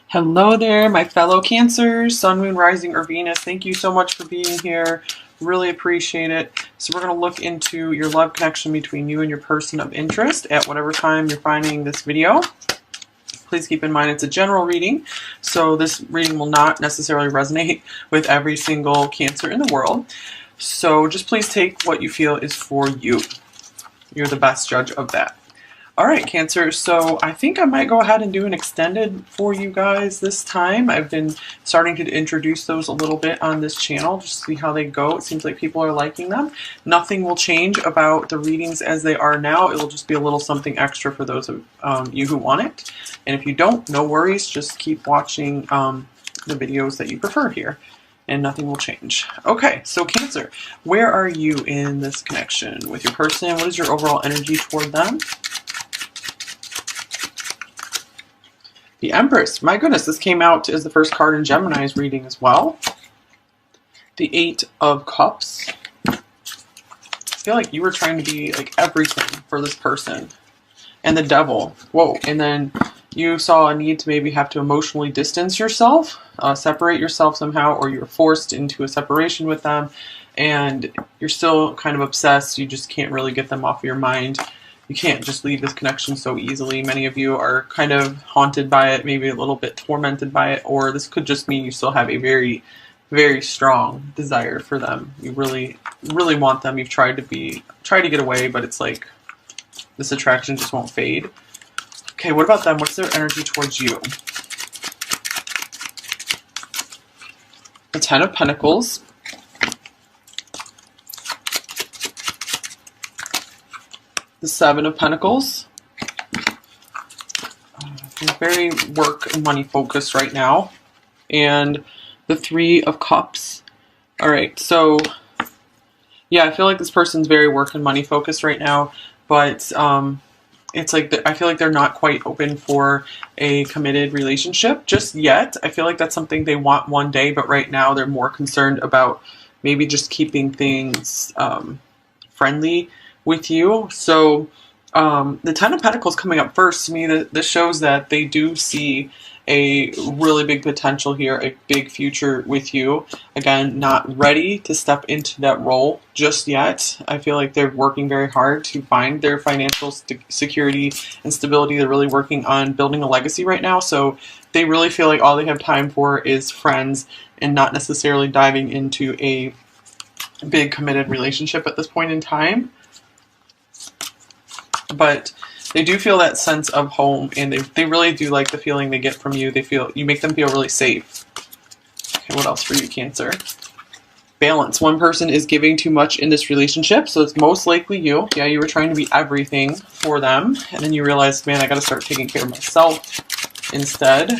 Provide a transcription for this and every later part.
Hello there, my fellow Cancers, Sun, Moon, Rising, or Venus. Thank you so much for being here. Really appreciate it. So we're going to look into your love connection between you and your person of interest at whatever time you're finding this video. Please keep in mind it's a general reading, so this reading will not necessarily resonate with every single Cancer in the world. So just please take what you feel is for you. You're the best judge of that. All right, Cancer, so I think I might go ahead and do an extended for you guys this time. I've been starting to introduce those a little bit on this channel, just to see how they go. It seems like people are liking them. Nothing will change about the readings as they are now. It will just be a little something extra for those of you who want it. And if you don't, no worries. Just keep watching the videos that you prefer here, and nothing will change. Okay, so Cancer, where are you in this connection with your person? What is your overall energy toward them? The Empress. My goodness, this came out as the first card in Gemini's reading as well. The Eight of Cups. I feel like you were trying to be like everything for this person. And the Devil. Whoa. And then you saw a need to maybe have to emotionally distance yourself, separate yourself somehow, or you're forced into a separation with them. And you're still kind of obsessed. You just can't really get them off your mind. You can't just leave this connection so easily. Many of you are kind of haunted by it, maybe a little bit tormented by it, or this could just mean you still have a very, very strong desire for them. You really, really want them. You've tried to get away, but it's like this attraction just won't fade. Okay, what about them? What's their energy towards you? The Ten of Pentacles. The Seven of Pentacles. Very work and money focused right now. And the Three of Cups. Alright, so yeah, I feel like this person's very work and money focused right now, but it's like I feel like they're not quite open for a committed relationship just yet. I feel like that's something they want one day, but right now they're more concerned about maybe just keeping things friendly with you. So the Ten of Pentacles coming up first, to me, this shows that they do see a really big potential here, a big future with you. Again, not ready to step into that role just yet. I feel like they're working very hard to find their financial security and stability. They're really working on building a legacy right now. So they really feel like all they have time for is friends and not necessarily diving into a big committed relationship at this point in time. But they do feel that sense of home, and they really do like the feeling they get from you. You make them feel really safe. Okay, what else for you, Cancer? Balance. One person is giving too much in this relationship, so it's most likely you. Yeah, you were trying to be everything for them, and then you realized, man, I got to start taking care of myself instead.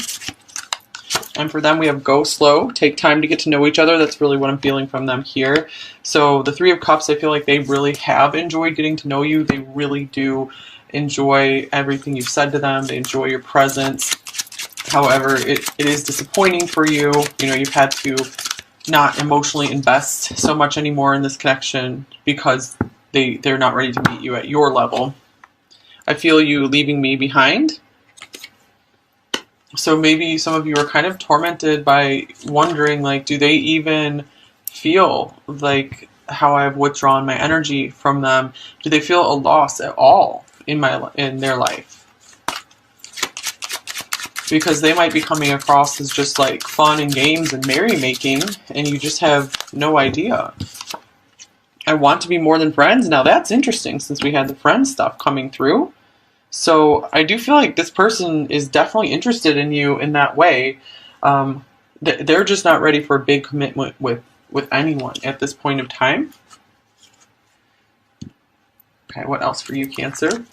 And for them, we have go slow, take time to get to know each other. That's really what I'm feeling from them here. So the Three of Cups, I feel like they really have enjoyed getting to know you. They really do enjoy everything you've said to them. They enjoy your presence. However, it is disappointing for you. You know, you've had to not emotionally invest so much anymore in this connection because they're not ready to meet you at your level. I feel you leaving me behind. So maybe some of you are kind of tormented by wondering, like, do they even feel like how I've withdrawn my energy from them? Do they feel a loss at all in their life? Because they might be coming across as just like fun and games and merrymaking, and you just have no idea. I want to be more than friends. Now that's interesting, since we had the friend stuff coming through. So I do feel like this person is definitely interested in you in that way. They're just not ready for a big commitment with anyone at this point of time. Okay, what else for you, Cancer?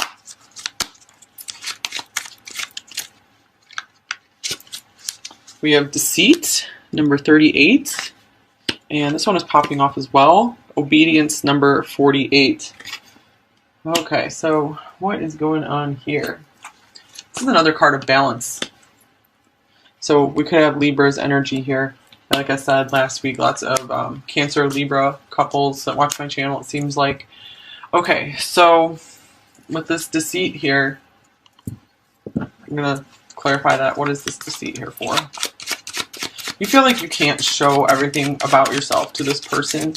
We have Deceit, number 38. And this one is popping off as well. Obedience, number 48. Okay, so what is going on here? This is another card of balance. So we could have Libra's energy here. Like I said last week, lots of Cancer Libra couples that watch my channel, it seems like. Okay, so with this Deceit here, I'm going to clarify that. What is this deceit here for? You feel like you can't show everything about yourself to this person.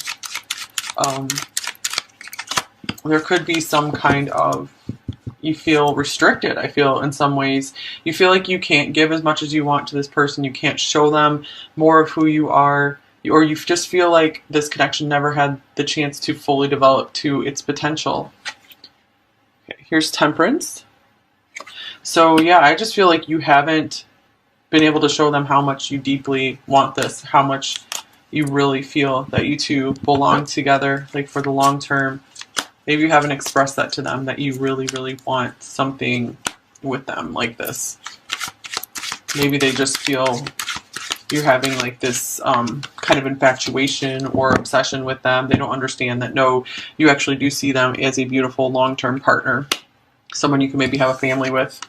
There could be some kind of, you feel restricted, I feel, in some ways. You feel like you can't give as much as you want to this person. You can't show them more of who you are. Or you just feel like this connection never had the chance to fully develop to its potential. Okay, here's Temperance. So yeah, I just feel like you haven't been able to show them how much you deeply want this, how much you really feel that you two belong together, like for the long term. Maybe you haven't expressed that to them, that you really, really want something with them like this. Maybe they just feel you're having like this kind of infatuation or obsession with them. They don't understand that, no, you actually do see them as a beautiful long-term partner, someone you can maybe have a family with.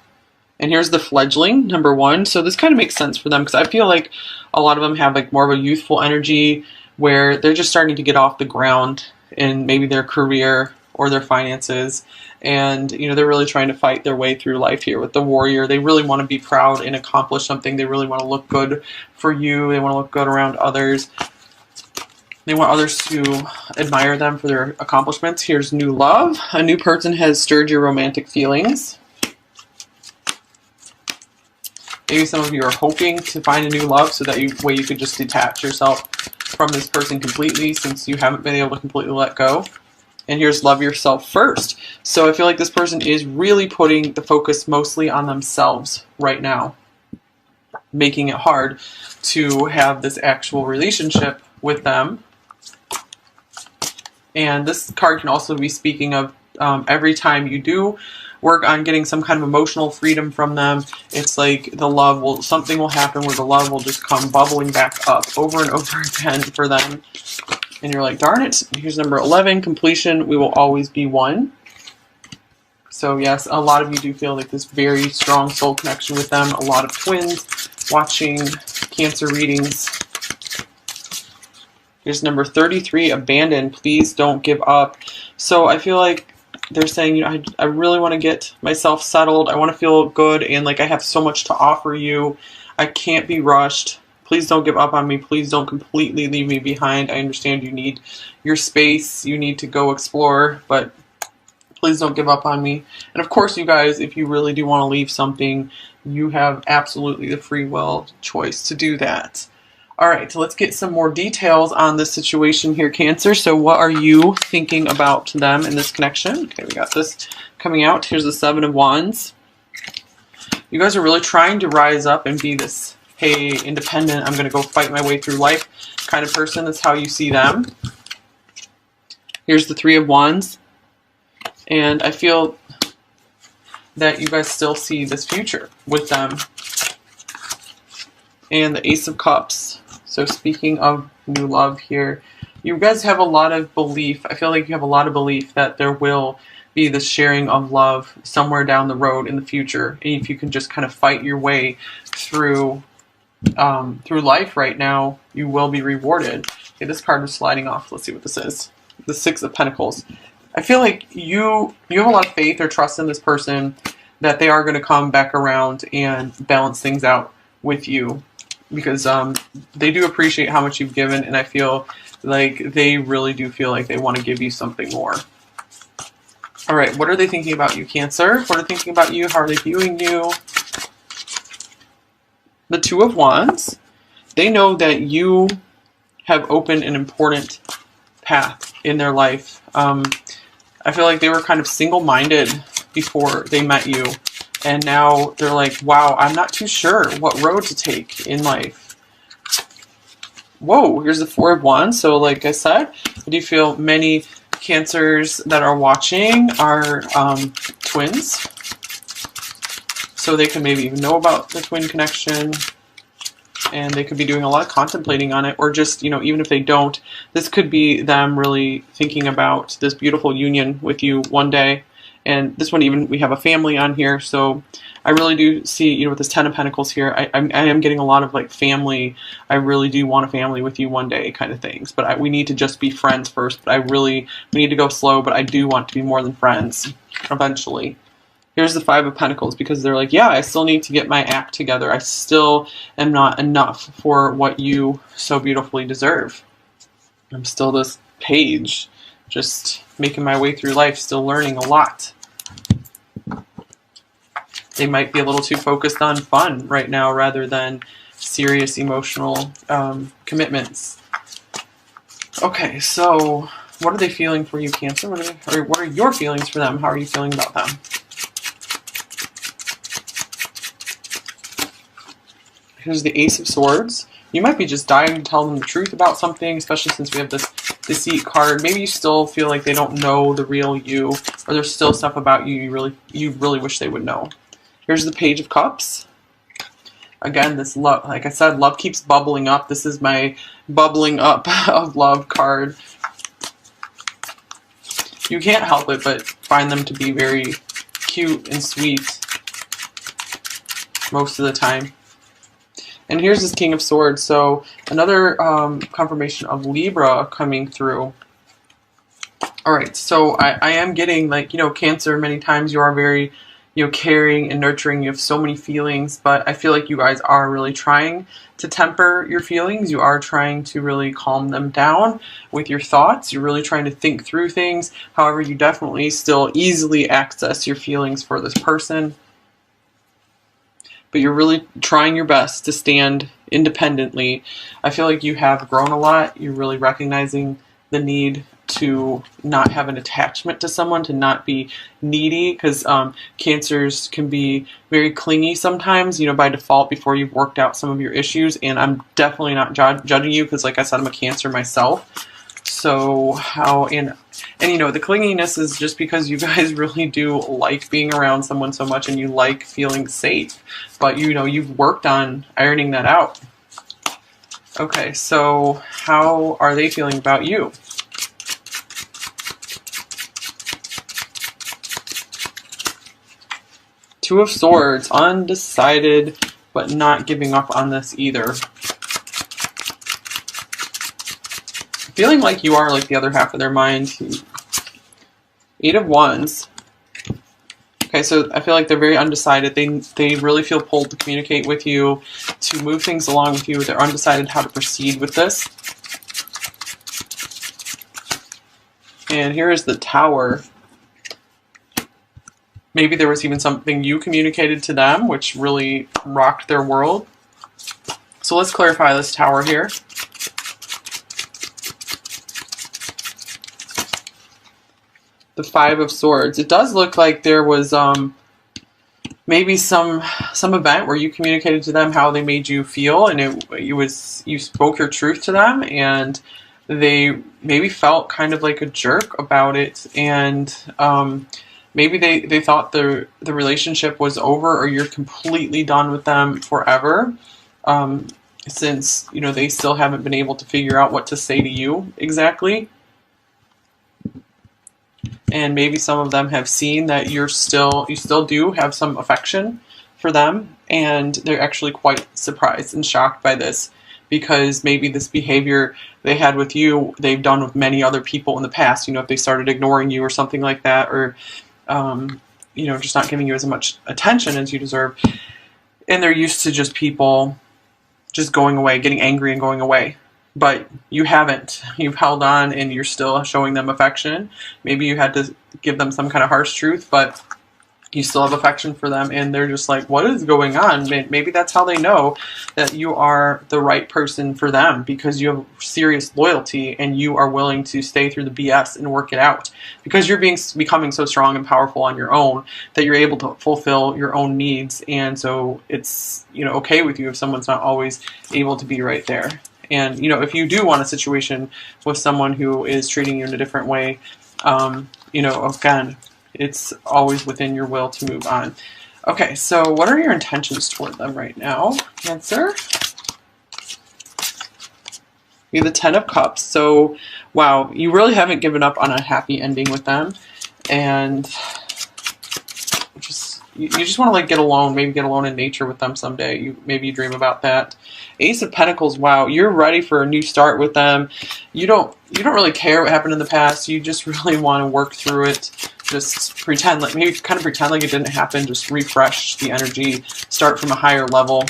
And here's the fledgling, number 1. So this kind of makes sense for them, because I feel like a lot of them have like more of a youthful energy where they're just starting to get off the ground in maybe their career or their finances. And, you know, they're really trying to fight their way through life here with the warrior. They really want to be proud and accomplish something. They really want to look good for you. They want to look good around others. They want others to admire them for their accomplishments. Here's new love. A new person has stirred your romantic feelings. Maybe some of you are hoping to find a new love so that way you could just detach yourself from this person completely, since you haven't been able to completely let go. And here's love yourself first. So I feel like this person is really putting the focus mostly on themselves right now, making it hard to have this actual relationship with them. And this card can also be speaking of every time you do work on getting some kind of emotional freedom from them, it's like the love will, something will happen where the love will just come bubbling back up over and over again for them. And you're like, darn it. Here's number 11, completion. We will always be one. So yes, a lot of you do feel like this very strong soul connection with them. A lot of twins watching Cancer readings. Here's number 33, abandon. Please don't give up. So I feel like they're saying, you know, I really want to get myself settled. I want to feel good, and like I have so much to offer you. I can't be rushed. Please don't give up on me. Please don't completely leave me behind. I understand you need your space. You need to go explore, but please don't give up on me. And of course, you guys, if you really do want to leave something, you have absolutely the free will choice to do that. All right, so let's get some more details on this situation here, Cancer. So what are you thinking about them in this connection? Okay, we got this coming out. Here's the 7 of Wands. You guys are really trying to rise up and be this, hey, independent, I'm going to go fight my way through life kind of person. That's how you see them. Here's the 3 of Wands. And I feel that you guys still see this future with them. And the Ace of Cups. So speaking of new love here, you guys have a lot of belief. I feel like you have a lot of belief that there will be this sharing of love somewhere down the road in the future. And if you can just kind of fight your way through life right now, you will be rewarded. Okay, this card was sliding off. Let's see what this is. The 6 of Pentacles. I feel like you have a lot of faith or trust in this person that they are going to come back around and balance things out with you. Because they do appreciate how much you've given, and I feel like they really do feel like they want to give you something more. All right, what are they thinking about you, Cancer? What are they thinking about you? How are they viewing you? The 2 of Wands. They know that you have opened an important path in their life. I feel like they were kind of single-minded before they met you. And now they're like, wow, I'm not too sure what road to take in life. Whoa, here's the 4 of Wands. So like I said, I do feel many Cancers that are watching are twins. So they can maybe even know about the twin connection. And they could be doing a lot of contemplating on it. Or just, you know, even if they don't, this could be them really thinking about this beautiful union with you one day. And this one, even we have a family on here, so I really do see, you know, with this 10 of Pentacles here, I am getting a lot of like family. I really do want a family with you one day, kind of things. But we need to just be friends first. But we need to go slow. But I do want to be more than friends eventually. Here's the Five of Pentacles, because they're like, yeah, I still need to get my act together. I still am not enough for what you so beautifully deserve. I'm still this page, just making my way through life, still learning a lot. They might be a little too focused on fun right now rather than serious emotional commitments. Okay, so what are they feeling for you, Cancer? What are your feelings for them? How are you feeling about them? Here's the Ace of Swords. You might be just dying to tell them the truth about something, especially since we have this Deceit card. Maybe you still feel like they don't know the real you, or there's still stuff about you you really wish they would know. Here's the Page of Cups. Again, this love, like I said, love keeps bubbling up. This is my bubbling up of love card. You can't help it but find them to be very cute and sweet most of the time. And here's this King of Swords. So another confirmation of Libra coming through. All right, so I am getting, like, you know, Cancer, many times you are very, you know, caring and nurturing. You have so many feelings, but I feel like you guys are really trying to temper your feelings. You are trying to really calm them down with your thoughts. You're really trying to think through things. However, you definitely still easily access your feelings for this person. But you're really trying your best to stand independently. I feel like you have grown a lot. You're really recognizing the need to not have an attachment to someone, to not be needy, because Cancers can be very clingy sometimes, you know, by default before you've worked out some of your issues. And I'm definitely not judging you, because like I said, I'm a Cancer myself. So how, and you know, the clinginess is just because you guys really do like being around someone so much and you like feeling safe. But you know, you've worked on ironing that out. Okay, so how are they feeling about you? Two of Swords, undecided, but not giving up on this either. Feeling like you are like the other half of their mind. Eight of Wands. Okay, so I feel like they're very undecided. They really feel pulled to communicate with you, to move things along with you. They're undecided how to proceed with this. And here is the Tower. Maybe there was even something you communicated to them which really rocked their world. So let's clarify this Tower here. The Five of Swords. It does look like there was maybe some event where you communicated to them how they made you feel, and you spoke your truth to them, and they maybe felt kind of like a jerk about it, and maybe they thought the relationship was over, or you're completely done with them forever, since you know they still haven't been able to figure out what to say to you exactly. And maybe some of them have seen that you still do have some affection for them, and they're actually quite surprised and shocked by this, because maybe this behavior they had with you, they've done with many other people in the past. You know, if they started ignoring you or something like that, or you know, just not giving you as much attention as you deserve, and they're used to just people just going away, getting angry and going away. But you haven't. You've held on and you're still showing them affection. Maybe you had to give them some kind of harsh truth, but you still have affection for them, and they're just like, what is going on? Maybe that's how they know that you are the right person for them, because you have serious loyalty and you are willing to stay through the BS and work it out, because you're becoming so strong and powerful on your own that you're able to fulfill your own needs. And so it's, you know, okay with you if someone's not always able to be right there. And, you know, if you do want a situation with someone who is treating you in a different way, you know, again, it's always within your will to move on. Okay, so what are your intentions toward them right now, Cancer? You have the Ten of Cups. So, wow, you really haven't given up on a happy ending with them. And you just want to like get alone, maybe get alone in nature with them someday. Maybe you dream about that. Ace of Pentacles. Wow, you're ready for a new start with them. You don't really care what happened in the past. You just really want to work through it. just pretend like, maybe kind of pretend like it didn't happen, just refresh the energy, start from a higher level.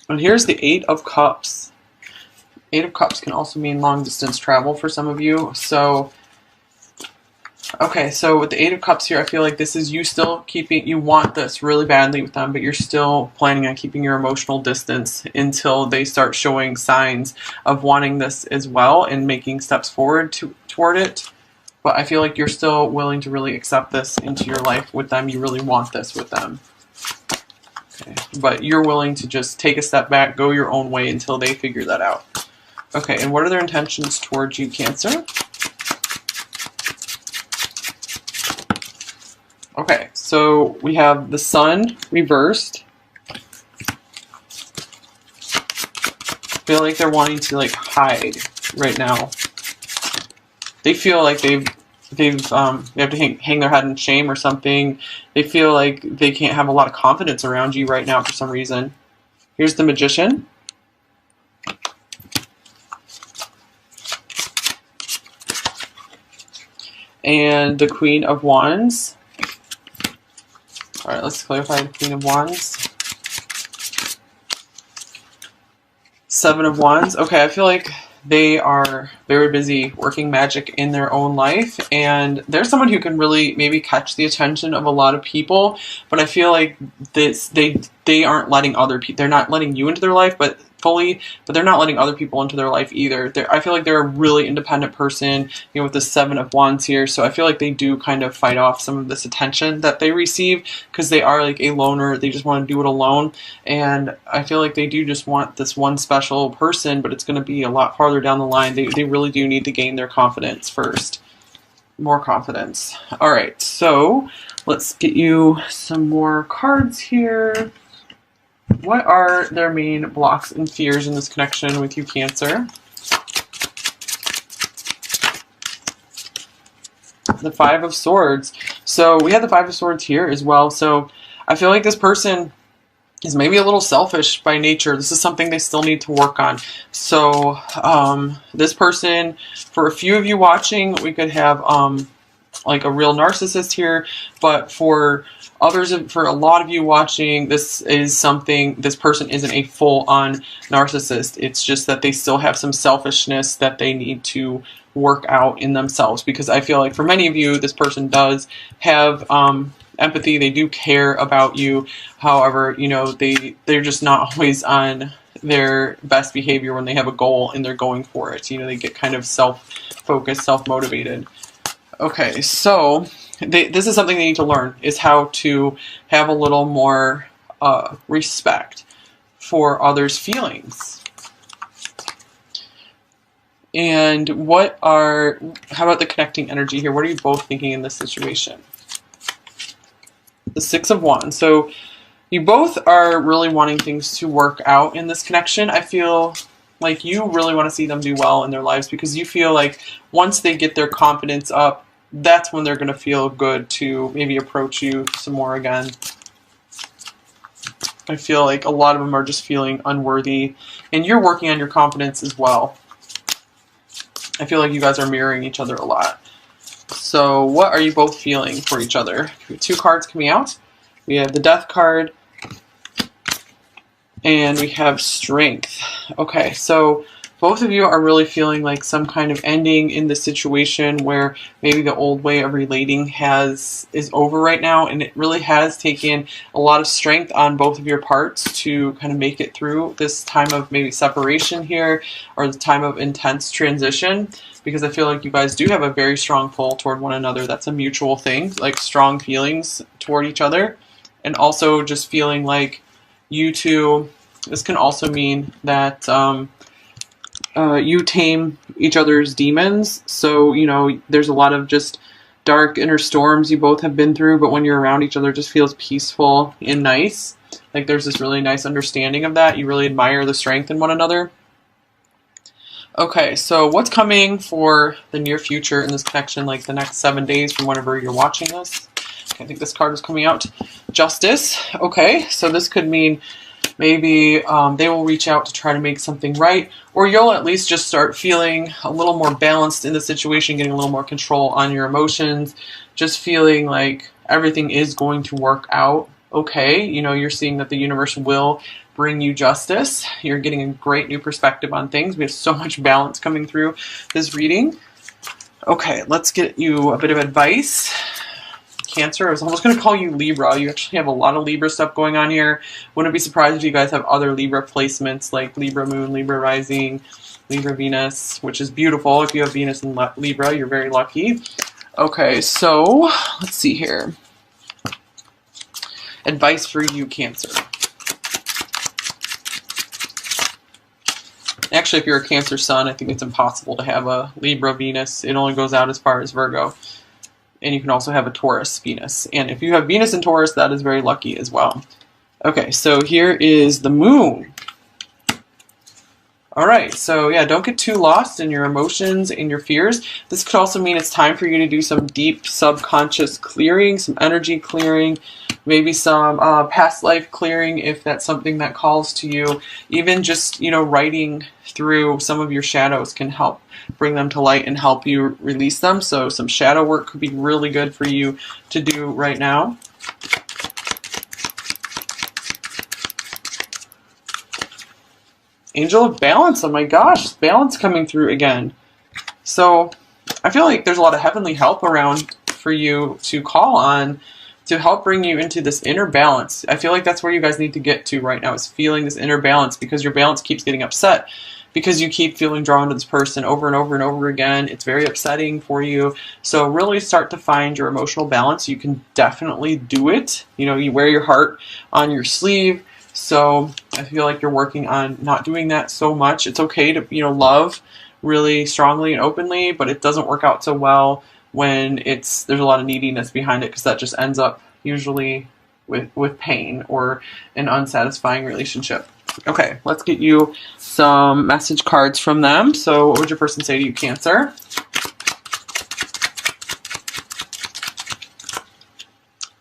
And here's the Eight of Cups. Eight of Cups can also mean long distance travel for some of you. So, okay, so with the Eight of Cups here, I feel like this is you still keeping, you want this really badly with them, but you're still planning on keeping your emotional distance until they start showing signs of wanting this as well and making steps forward toward it. But I feel like you're still willing to really accept this into your life with them. You really want this with them. Okay. But you're willing to just take a step back, go your own way until they figure that out. Okay, and what are their intentions towards you, Cancer? Okay, so we have the Sun reversed. I feel like they're wanting to like hide right now. They feel like they have to hang their head in shame or something. They feel like they can't have a lot of confidence around you right now for some reason. Here's the Magician. And the Queen of Wands. All right, let's clarify the Queen of Wands. Seven of Wands. Okay, I feel like they are very busy working magic in their own life, and they're someone who can really maybe catch the attention of a lot of people, but I feel like they aren't letting other people, they're not letting you into their life, but they're not letting other people into their life either. I feel like they're a really independent person, you know, with the Seven of Wands here. So I feel like they do kind of fight off some of this attention that they receive because they are like a loner. They just want to do it alone. And I feel like they do just want this one special person, but it's going to be a lot farther down the line. They really do need to gain their confidence first. More confidence. All right, so let's get you some more cards here. What are their main blocks and fears in this connection with you, Cancer? The Five of Swords. So we have the Five of Swords here as well. So I feel like this person is maybe a little selfish by nature. This is something they still need to work on. So this person, for a few of you watching, we could have like a real narcissist here, but for others, for a lot of you watching, this person isn't a full-on narcissist. It's just that they still have some selfishness that they need to work out in themselves, because I feel like for many of you, this person does have empathy. They do care about you. However, you know, they're just not always on their best behavior when they have a goal and they're going for it. You know, they get kind of self-focused, self-motivated. Okay, so this is something they need to learn, is how to have a little more respect for others' feelings. And how about the connecting energy here? What are you both thinking in this situation? The Six of Wands. So you both are really wanting things to work out in this connection. I feel like you really want to see them do well in their lives, because you feel like once they get their confidence up, that's when they're going to feel good to maybe approach you some more again. I feel like a lot of them are just feeling unworthy, and you're working on your confidence as well. I feel like you guys are mirroring each other a lot. So what are you both feeling for each other? Two cards coming out. We have the Death card, and we have Strength. Okay, so both of you are really feeling like some kind of ending in the situation where maybe the old way of relating is over right now, and it really has taken a lot of strength on both of your parts to kind of make it through this time of maybe separation here, or the time of intense transition, because I feel like you guys do have a very strong pull toward one another. That's a mutual thing, like strong feelings toward each other, and also just feeling like you two, this can also mean that you tame each other's demons. So, you know, there's a lot of just dark inner storms you both have been through, but when you're around each other, it just feels peaceful and nice. Like there's this really nice understanding of that. You really admire the strength in one another. Okay, so what's coming for the near future in this connection, like the next 7 days from whenever you're watching this? Okay, I think this card is coming out. Justice. Okay, so this could mean Maybe they will reach out to try to make something right, or you'll at least just start feeling a little more balanced in the situation, getting a little more control on your emotions, just feeling like everything is going to work out okay. You know, you're seeing that the universe will bring you justice. You're getting a great new perspective on things. We have so much balance coming through this reading. Okay, let's get you a bit of advice. Cancer, I was almost going to call you Libra. You actually have a lot of Libra stuff going on here. Wouldn't be surprised if you guys have other Libra placements like Libra Moon, Libra Rising, Libra Venus, which is beautiful. If you have Venus in Libra, you're very lucky. Okay, so let's see here. Advice for you, Cancer. Actually, if you're a Cancer sun, I think it's impossible to have a Libra Venus. It only goes out as far as Virgo. And you can also have a Taurus Venus. And if you have Venus in Taurus, that is very lucky as well. Okay, so here is the moon. All right, so yeah, don't get too lost in your emotions and your fears. This could also mean it's time for you to do some deep subconscious clearing, some energy clearing, maybe some past life clearing if that's something that calls to you. Even just, you know, writing through some of your shadows can help bring them to light and help you release them. So some shadow work could be really good for you to do right now. Angel of Balance, oh my gosh, balance coming through again. So I feel like there's a lot of heavenly help around for you to call on to help bring you into this inner balance. I feel like that's where you guys need to get to right now, is feeling this inner balance, because your balance keeps getting upset because you keep feeling drawn to this person over and over and over again. It's very upsetting for you. So really start to find your emotional balance. You can definitely do it. You know, you wear your heart on your sleeve. So I feel like you're working on not doing that so much. It's okay to, you know, love really strongly and openly, but it doesn't work out so well when there's a lot of neediness behind it, because that just ends up usually with pain or an unsatisfying relationship. Okay, let's get you some message cards from them. So what would your person say to you, Cancer?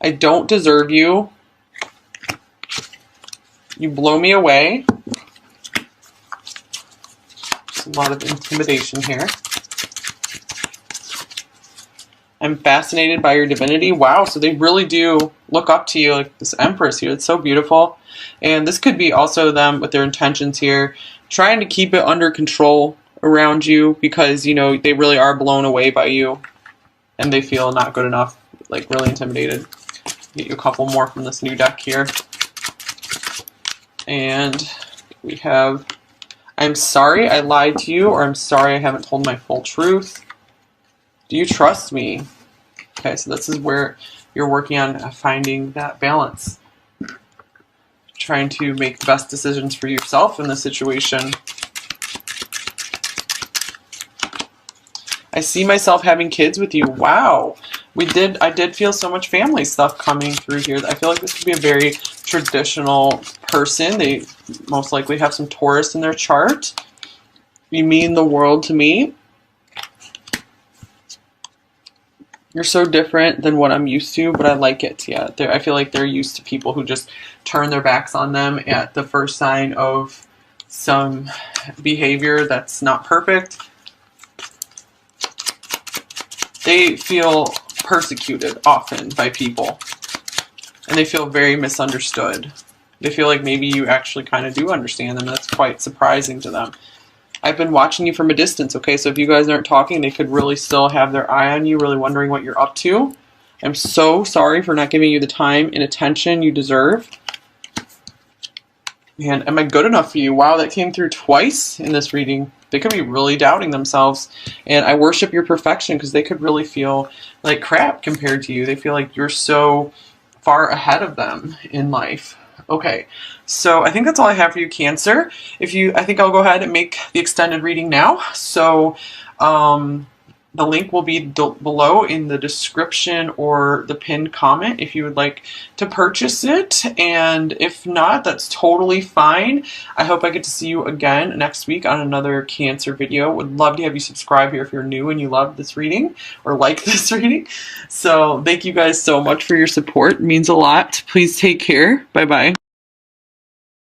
I don't deserve you. You blow me away. There's a lot of intimidation here. I'm fascinated by your divinity. Wow, so they really do look up to you, like this Empress here. It's so beautiful. And this could be also them with their intentions here, trying to keep it under control around you because, you know, they really are blown away by you and they feel not good enough, like really intimidated. Get you a couple more from this new deck here. And we have, I'm sorry I lied to you, or I'm sorry I haven't told my full truth. Do you trust me? Okay, so this is where you're working on finding that balance. Trying to make the best decisions for yourself in this situation. I see myself having kids with you. Wow. I did feel so much family stuff coming through here. I feel like this could be a very traditional person. They most likely have some Taurus in their chart. You mean the world to me. You're so different than what I'm used to, but I like it. Yeah, I feel like they're used to people who just turn their backs on them at the first sign of some behavior that's not perfect. They feel persecuted often by people, and they feel very misunderstood. They feel like maybe you actually kind of do understand them, and that's quite surprising to them. I've been watching you from a distance, okay? So if you guys aren't talking, they could really still have their eye on you, really wondering what you're up to. I'm so sorry for not giving you the time and attention you deserve. And am I good enough for you? Wow, that came through twice in this reading. They could be really doubting themselves. And I worship your perfection, because they could really feel like crap compared to you. They feel like you're so far ahead of them in life. Okay, so I think that's all I have for you, Cancer. I think I'll go ahead and make the extended reading now. So the link will be below in the description or the pinned comment if you would like to purchase it. And if not, that's totally fine. I hope I get to see you again next week on another Cancer video. Would love to have you subscribe here if you're new and you love this reading or like this reading. So thank you guys so much for your support. It means a lot. Please take care. Bye-bye.